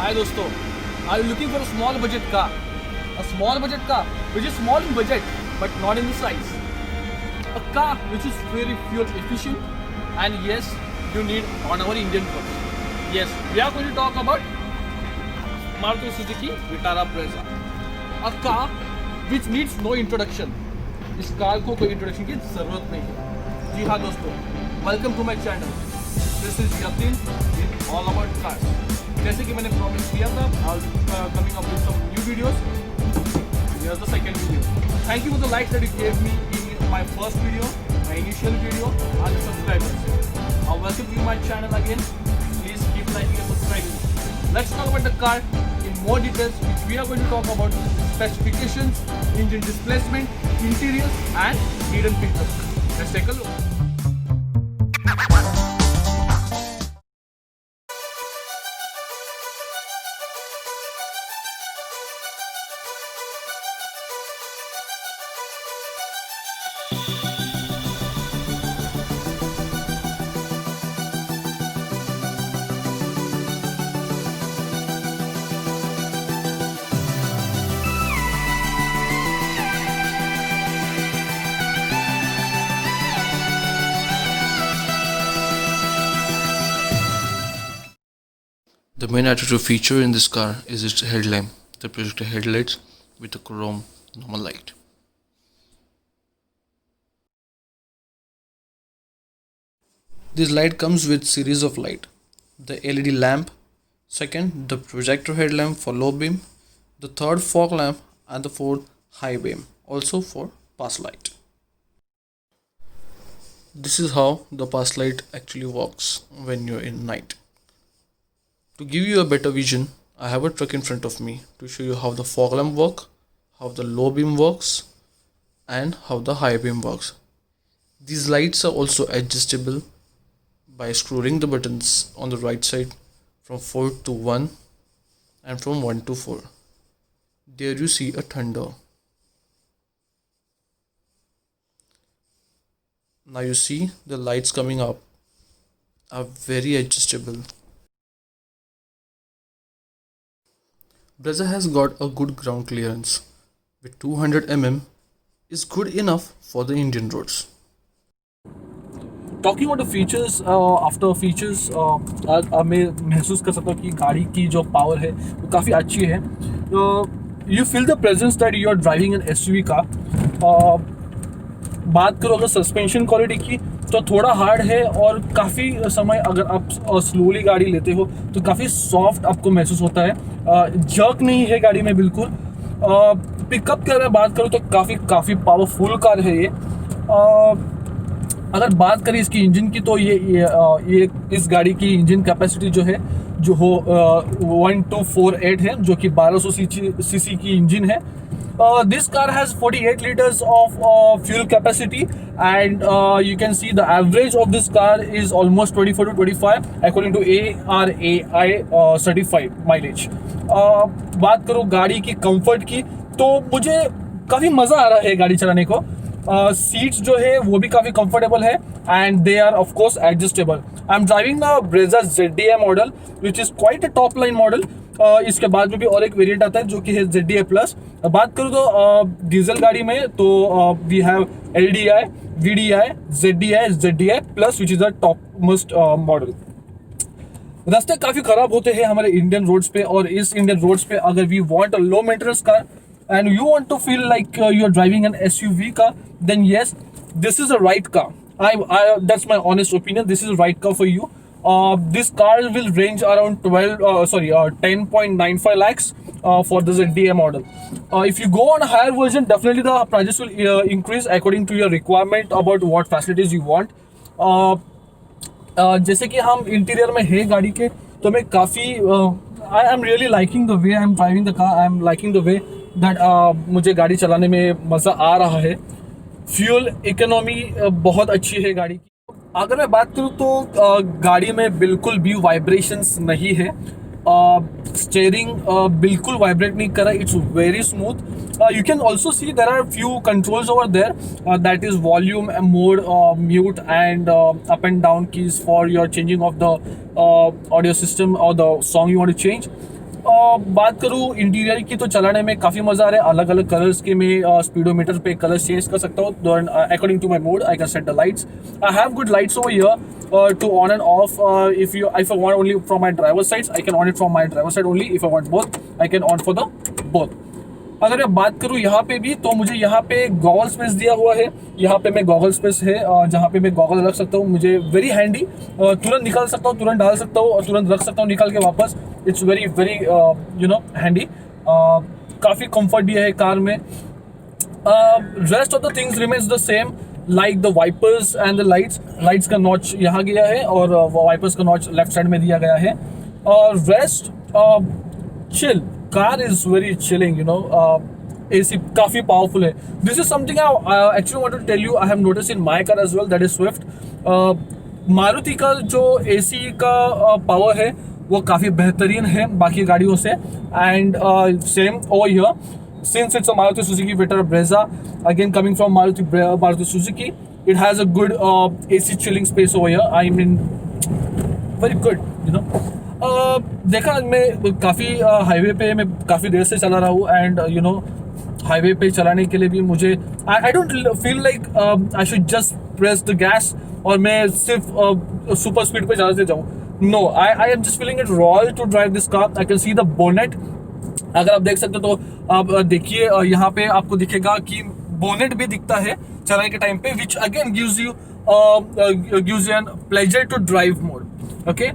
Hi दोस्तों, are you looking for a small budget car? A small budget car which is small in budget but not in the size. A car which is very fuel efficient and yes, you need on our Indian roads. Yes, we are going to talk about Maruti Suzuki Vitara Brezza. A car which needs no introduction. इस car को कोई introduction की जरूरत नहीं है. जी हाँ दोस्तों, welcome to my channel. This is Yatin in all about cars. जैसे कि मैंने प्रॉमिस किया था, I coming up with some new videos. Here the second video. Thank you for the likes that you gave me in my first video, my initial video, and the subscribers. I welcome to my channel again. Please keep liking and subscribing. Let's talk about the car in more details, which we are going to talk about specifications, engine displacement, interiors and hidden features. Let's take a look. The main attractive feature in this car is its headlamp, the projector headlights with a chrome normal light. This light comes with series of light. The LED lamp, second the projector headlamp for low beam, the third fog lamp and the fourth high beam, also for pass light. This is how the pass light actually works when you're in night. To give you a better vision, I have a truck in front of me to show you how the fog lamp works, how the low beam works, and how the high beam works. These lights are also adjustable by scrolling the buttons on the right side from 4 to 1 and from 1 to 4. There you see a thunder. Now you see the lights coming up are very adjustable. Brezza has got a good ground clearance with 200 mm is good enough for the Indian roads. Talking about the features, after features, मैं महसूस कर सकता हूँ कि गाड़ी की जो power है वो काफ़ी अच्छी है. You feel the presence that you are driving an SUV car. बात करो अगर सस्पेंशन क्वालिटी की तो थोड़ा हार्ड है और काफ़ी समय अगर आप स्लोली गाड़ी लेते हो तो काफ़ी सॉफ्ट आपको महसूस होता है. जर्क नहीं है गाड़ी में बिल्कुल. पिकअप की अगर बात करूँ तो काफ़ी पावरफुल कार है ये. अगर बात करें इसकी इंजन की तो ये इस गाड़ी की इंजन कैपेसिटी जो है जो हो 1248 है, जो कि 1200 सीसी की इंजन है. This car has 48 liters of fuel capacity, and you can see the average of this car is almost 24 to 25 according to ARAI certified mileage. बात करो गाड़ी की कंफर्ट की तो मुझे काफ़ी मज़ा आ रहा है गाड़ी चलाने को. सीट्स जो है वो भी काफ़ी कंफर्टेबल है and they are of course adjustable. I am driving the Brezza ZDI model which is quite a top line model. इसके बाद में भी और एक वेरिएंट आता है जो कि है ZDI प्लस. बात करूँ तो डीजल गाड़ी में तो we have LDI, VDI, ZDI plus which is the top most model. रास्ते काफ़ी ख़राब होते हैं हमारे इंडियन रोड्स पे, और इस इंडियन रोड्स पे अगर we want a low maintenance car and you want to feel like you are driving an SUV car, then yes, this is the right car. That's my honest opinion. This is the right car for you. This car will range around 10.95 lakhs for the ZDI model. If you go on a higher version, definitely the prices will increase according to your requirement about what facilities you want. जैसे कि हम interior में है गाड़ी के, तो मैं काफ़ी I am really liking the way I am driving the car. I am liking the way that मुझे गाड़ी चलाने में मज़ा आ रहा है. फ्यूल इकोनॉमी बहुत अच्छी है गाड़ी की. अगर मैं बात करूँ तो गाड़ी में बिल्कुल भी वाइब्रेशंस नहीं है. स्टेयरिंग बिल्कुल वाइब्रेट नहीं कर रहा. It's very smooth. You can also see there are few controls over there, that is volume, mode, mute and up and down keys for your changing of the audio system or the song you want to change. बात करूँ interior की तो चलाने में काफ़ी मज़ा आ रहा है. अलग अलग कलर्स के मैं स्पीडोमीटर पे कलर्स चेंज कर सकता हूँ. According to my mood I can set the lights. I have good lights over here to on and off. If I want only from my driver's side, I can on it from my driver's side only. If I want both, I can on for the both. अगर मैं बात करूँ यहाँ पे भी तो मुझे यहाँ पे गॉगल स्पेस दिया हुआ है. यहाँ पे मैं गॉगल स्पेस है जहाँ पे मैं गॉगल रख सकता हूँ. मुझे वेरी हैंडी. तुरंत निकाल सकता हूँ, तुरंत डाल सकता हूँ और तुरंत रख सकता हूँ निकाल के वापस. It's very very handy. काफ़ी कंफर्ट दिया है कार में. Rest of the things remains the same, like the wipers and the lights का नॉच यहाँ गया है और वाइपर्स का नॉच लेफ्ट साइड में दिया गया है. और rest chill. Car is very chilling, AC काफ़ी पावरफुल है. This is something I actually want to tell you. I have notice in my car as well, that is Swift. Maruti का जो AC का पावर है वो काफ़ी बेहतरीन है बाकी गाड़ियों से. And same over here, since it's a Maruti Suzuki Vitara Brezza, again coming from Maruti Suzuki, it has a good AC chilling space over here. I mean, very good. देखा मैं काफ़ी हाईवे पे मैं काफ़ी देर से चला रहा हूँ. एंड हाईवे पे चलाने के लिए भी मुझे I don't feel like I should just press the gas और मैं सिर्फ सुपर स्पीड पे चलाते जाऊँ. No, I am just feeling it royal to drive this car. I can see the bonnet. अगर आप देख सकते हो तो आप देखिए यहाँ पे आपको दिखेगा कि बोनेट भी दिखता है चलाने के टाइम पे, which again gives you an pleasure to drive mode. Okay,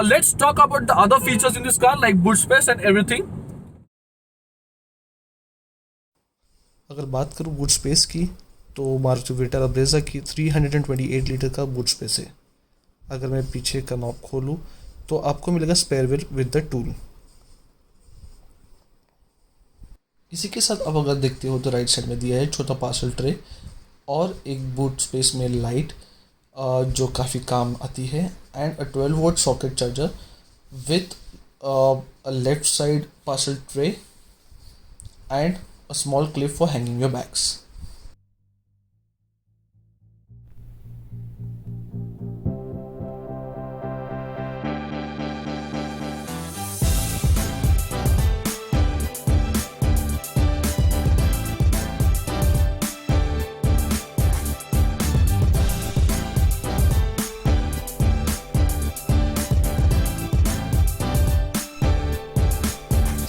let's talk about the other features in this car like boot space and everything. अगर बात करूँ बूट स्पेस की तो मारुति विटारा ब्रेजा की 328 लीटर का बूट स्पेस है. अगर मैं पीछे का नॉब खोलूँ तो आपको मिलेगा spare wheel with the tool. इसी के साथ अब अगर देखते हो तो राइट साइड में दिया है छोटा पार्सल ट्रे और एक बूट स्पेस में लाइट जो काफ़ी काम आती है. And a 12 volt socket charger with a left side parcel tray and a small clip for hanging your bags.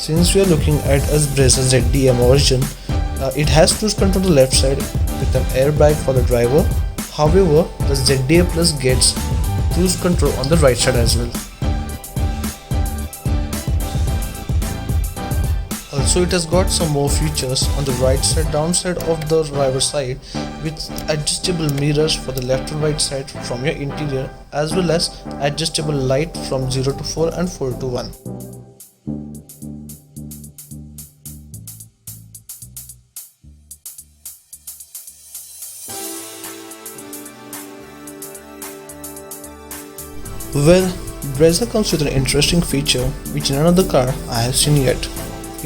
Since we are looking at a Brezza ZDM version, it has cruise control on the left side with an airbag for the driver. However, the ZDA Plus gets cruise control on the right side as well. Also, it has got some more features on the right side, downside of the driver side with adjustable mirrors for the left and right side from your interior, as well as adjustable light from 0 to 4 and 4 to 1. Well, Brezza comes with an interesting feature which none other car I have seen yet.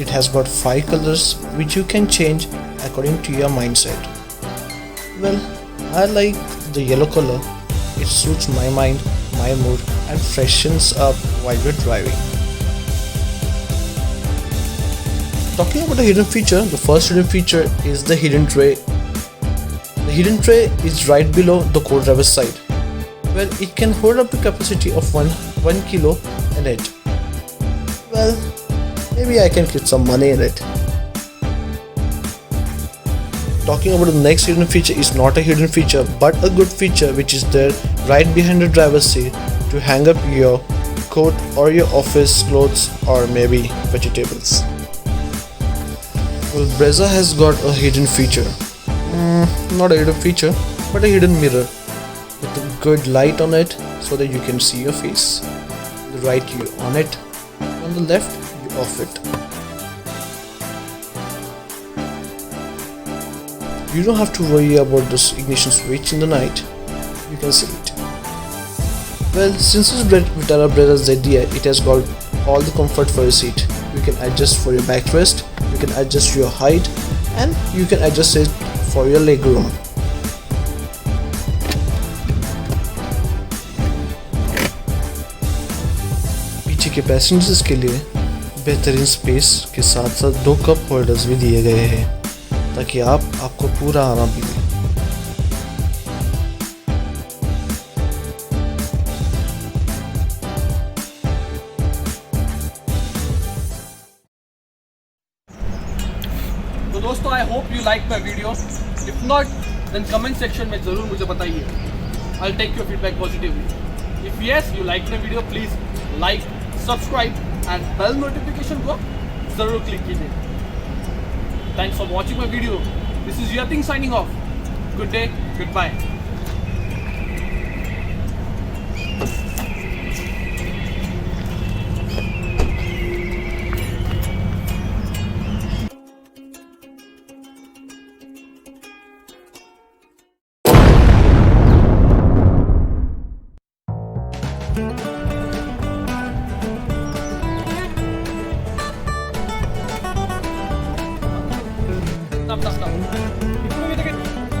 It has got 5 colors which you can change according to your mindset. Well, I like the yellow color. It suits my mind, my mood and freshens up while you're driving. Talking about the hidden feature, the first hidden feature is the hidden tray. The hidden tray is right below the co-driver's side. Well, it can hold up to capacity of 1 kilo in it. Well, maybe I can get some money in it. Talking about the next hidden feature is not a hidden feature but a good feature which is there right behind the driver's seat to hang up your coat or your office clothes or maybe vegetables. Well, Brezza has got a hidden feature. Not a hidden feature but a hidden mirror with a good light on it so that you can see your face. On the right you on it, on the left you off it. You don't have to worry about this ignition switch in the night, you can see it. Well, since it's Vitara Brezza ZDI, it has got all the comfort for your seat. You can adjust for your backrest, you can adjust your height and you can adjust it for your leg room. पीछे के passengers के लिए बेहतरीन space के साथ साथ 2 cup holders भी दिए गए हैं ताकि आपको पूरा आराम मिले। तो दोस्तों I hope you like my video, if not then comment section में ज़रूर मुझे बताइए। I take your feedback positively. If yes you like my video please like, subscribe and bell notification को ज़रूर क्लिक कीजिए। Thanks for watching my video. This is Yatin signing off. Good day, good bye.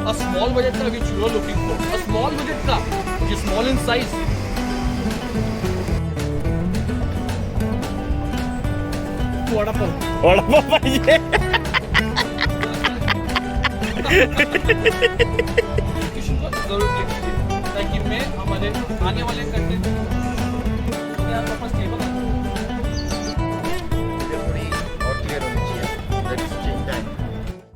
A small budget ka which you are looking for, a small budget ka which is small in size. Vada pav पाहिजे। जरूर click कीजिए ताकि मैं हमारे आने वाले content